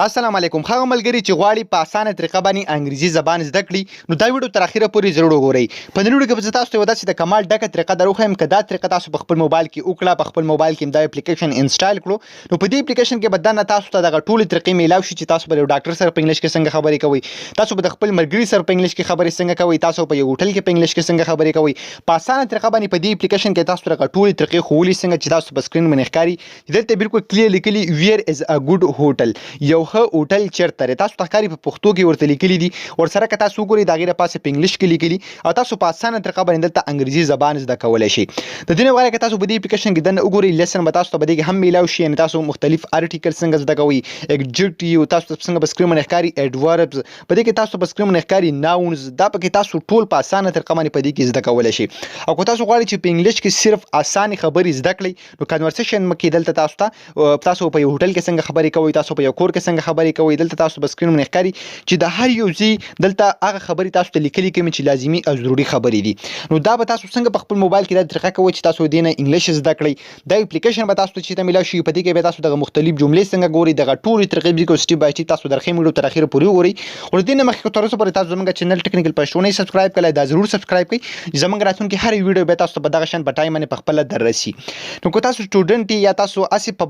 السلام علیکم. هغه ملګري چې غواړي په اسانه طریقه باندې انګریزي زبان زده کړي نو دا ویډیو تر اخره پورې ضرور وګورئ. په دې ویډیو کې به تاسو ته یو داسې د کمال ډکه طریقه دروښیم که دا طریقه تاسو په خپل موبایل کې وکړه، په خپل موبایل کې دا اپلیکیشن انسټال کړو نو په دې اپلیکیشن کې به دننه تاسو ته دغه ټولې طریقې میلاو شي چې تاسو به یو ډاکټر سره په انګلیش کې څنګه خبرې کوئ، تاسو به د خپل ملګري سره په انګلیش کې خبرې څنګه کوئ، تاسو په یو هوټل کې په انګلیش کې څنګه خبرې کوئ. په اسانه طریقه باندې په دې اپلیکیشن کې تاسو دغه ټولې طریقې ښوولي څنګه چې تاسو په سکرین باندې ښکاري. دلته بالکل کلیر لیکلي ویر از ا ګوډ هوټل، یو ښه هوټل چیرته دی. تاسو ته ښکاري په پښتو کې ورته لیکلي دي، ورسره که تاسو وګورئ د هغې دپاسه په انګلیش کې لیکلي او تاسو په اسانه طریقه باندې دلته انګریزي زبان زده کولی شئ. د دې نه وغیره که تاسو په دې اپلیکیشن کې دننه وګورئ لیسن به تاسو ته په دې کې هم میلاو شي، یعنې تاسو مختلف ارټیکل څنګه زده کوئ، ایډجکټیو تاسو ته څنګه په سکرین باندې ښکاري، ایډوربز په دې کې تاسو په سکرین باندې ښکاري، ناونز دا پکې تاسو ټول په اسانه طریقه باندې په دې کې زده کولی شئ. او که تاسو غواړئ چې په انګلیش کې صرف اسانې خبرې زده کړئ نو کنورسیشن کې دلته تاسو په یو هوټل کې څنګه خبرې کوئ، تاسو په یو کور کې څنګه خبرې کوئ، دلته تاسو په سکرین باندې ښکاري چې د هر یو ځای دلته هغه خبرې تاسو ته لیکلي کوي چې لازمي او ضروري خبرې دي. نو دا به تاسو څنګه په خپل موبایل کې دا طریقه کوئ چې تاسو دې نه انګلیش زده کړئ. دا اپلیکیشن به تاسو ته چې ته میلاو شي، په دې کې به تاسو دغه مختلف جملې څنګه ګورئ، دغه ټولې طریقې بالکل سټیپ بای سټیپ تاسو درښیم ویډیو تر اخره پورې وګورئ. خو له دې نه مخکې تر اوسه پورې تاسو زموږ چینل ټیکنیکل پښتو نه سبسکرایب کړئ، دا ضرور سبسکرایب کړئ. زموږ راتلونکي هر ویډیو به تاسو ته په دغه شان په ټایم باندې په خپله در رسي. نو که تاسو سټوډنټ یا تاسو هسې په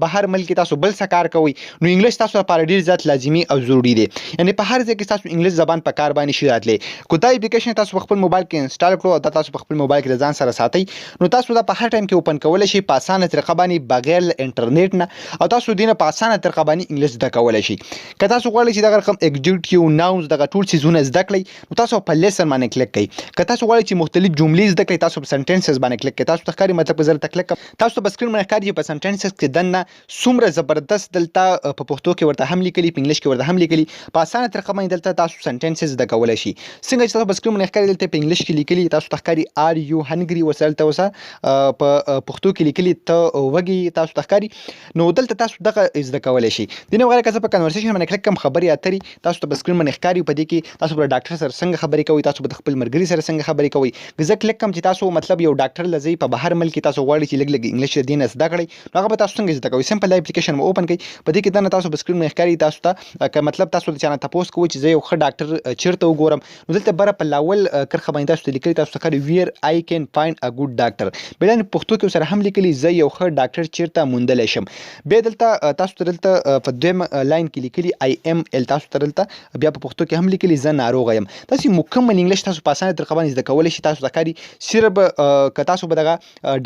بهر ملک کې تاسو بل څه کار کوئ نو انګلیش تاسو لپاره ډېر زیات لازمي او ضروري دی، یعنې په هر ځای کې تاسو انګلیش زبان په کار باندې شي راتلی. که دا اپلیکیشن تاسو په خپل موبایل کې انسټال کړو او دا تاسو په خپل موبایل کې د ځان سره ساتئ نو تاسو دا په هر ټایم کې اوپن کولی شئ په اسانه طریقه باندې بغیر له انټرنیټ نه، او تاسو دې نه په اسانه طریقه باندې انګلیش زده کولی شئ. که تاسو غواړئ چې دغه رقم ایډجکټیو، ناونز دغه ټول څیزونه زده کړئ نو تاسو په لیسن باندې کلیک کړئ. که تاسو غواړئ چې مختلف جملې زده کړئ تاسو په سنټنسز باندې کلیک کړئ. تاسو ته ښکاري مطلب که زه دلته کلیک کړم تاسو ته په سکرین باندې ښکاري چې په سنټنسز کې دننه څومره زبردست دلته په پښتو کې ورته هم لیکلي، په انګلیش کې ورته هم لیکلي. په اسانه طریقه باندې دلته تاسو سنټنسز زده کولی شئ. څنګه چې تاسو په سکرین باندې ښکاري دلته په انګلیش کې لیکلي، تاسو ته ښکاري آر یو هنګري ورسره دلته اوسه په پښتو کې لیکلي ته وږي تاسو ته ښکاري. نو دلته تاسو دغه زده کولی شئ. دې نه وغیره که زه په کنورسیشن باندې کلیک کړم خبرې اترې تاسو ته په سکرین باندې ښکاري، په دې کې تاسو به ډاکټر سره څنګه خبرې کوئ، تاسو به د خپل ملګري سره څنګه خبرې کوئ. که زه کلیک کړم چې تاسو مطلب یو ډاکټر له ځای په بهر ملک کې تاسو غواړئ چې لږ لږ انګلیش د دې نه زده کړئ نو هغه به تاسو څنګه زده کوئ. سمپل دا اپلیکیشن به اوپن کړئ، په دې کې دننه تاسو په سکرین باندې ښکاري تاسو ته که مطلب تاسو د چا نه تپوس کوئ چې زه یو ښه ډاکټر چیرته وګورم نو دلته بره په لاول کرښه باندې تاسو ته لیکلي، تاسو ته ښکاري ویر آی کین فایند ا ګوډ ډاکټر، بیا په پښتو کې ورسره هم لیکلي زه یو ښه ډاکټر چیرته موندلی شم. بیا دلته تاسو ته دلته په دویم لاین کې لیکلي آی ایم ال، تاسو ته دلته بیا په پښتو کې هم لیکلي زه ناروغه یم. داسې مکمل انګلیش تاسو په اسانه طریقه باندې زده کولی شئ. تاسو ته ښکاري صرف که تاسو به دغه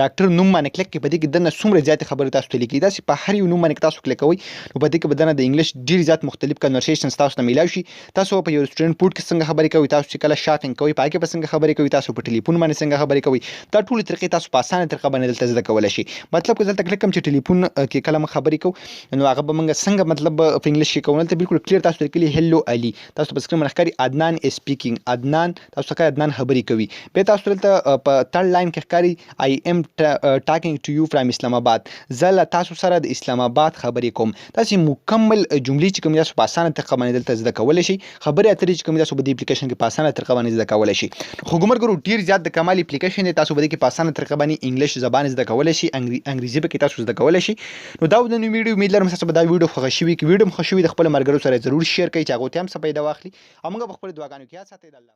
ډاکټر نوم باندې کلیک کړئ، په دې کې دننه څومره زیاتې خبرې تاسو ته لیکلي، داسې په هر یو نوم باندې که تاسو کلیک کوئ نو په دې کې به دننه د انګلیش ډېر زیات مختلف کنورسیشنز تاسو ته میلاو شي. تاسو په یو رسټورنټ فوډ کې څنګه خبرې کوئ، تاسو چې کله شاپینګ کوئ په هغې کې به څنګه خبرې کوئ، تاسو په ټلیفون باندې څنګه خبرې کوئ، دا ټولې طریقې تاسو په اسانه طریقه باندې دلته زده کولی شئ. مطلب که دلته کلیک کړم چې ټلیفون کې کله موږ خبرې کوو نو هغه به موږ څنګه مطلب په انګلیش کې کوو، دلته بالکل کلیر تاسو ته لیکلي هیلو علي، تاسو په سکرین باندې ښکاري عدنان از سپیکینګ، عدنان تاسو ته ښکاري عدنان خبرې کوي. بیا تاسو دلته په تھرډ لاین کې ښکاري آی ایم ټاکینګ ټو یو فرام اسلام آباد، زه له تاسو سره د اسلام آباد خبرې کوم. داسې مکمل جملې چې کوم تاسو په اسانه طریقه باندې دلته زده کولی شئ. خبرې اترې چې کوم تاسو په دې اپلیکیشن کې په اسانه طریقه باندې زده کولی شئ. خو ګمرګرو ډېر زیات د کمال اپلیکیشن دی، تاسو په دې کې په اسانه طریقه باندې انګلیش زبان زده کولی شئ، انګریزي پکې تاسو زده کولی شئ. نو دا د نن ویډیو امید لرم تاسو به دا ویډیو خوښه شوي. که ویډیو مو خوښ شوي د خپلو ملګرو سره ضرور شیر کړئ چې هغوی ته هم څه فایده واخلي، او موږ به خپلو دعاګانو کې یاد ساتئ. د الله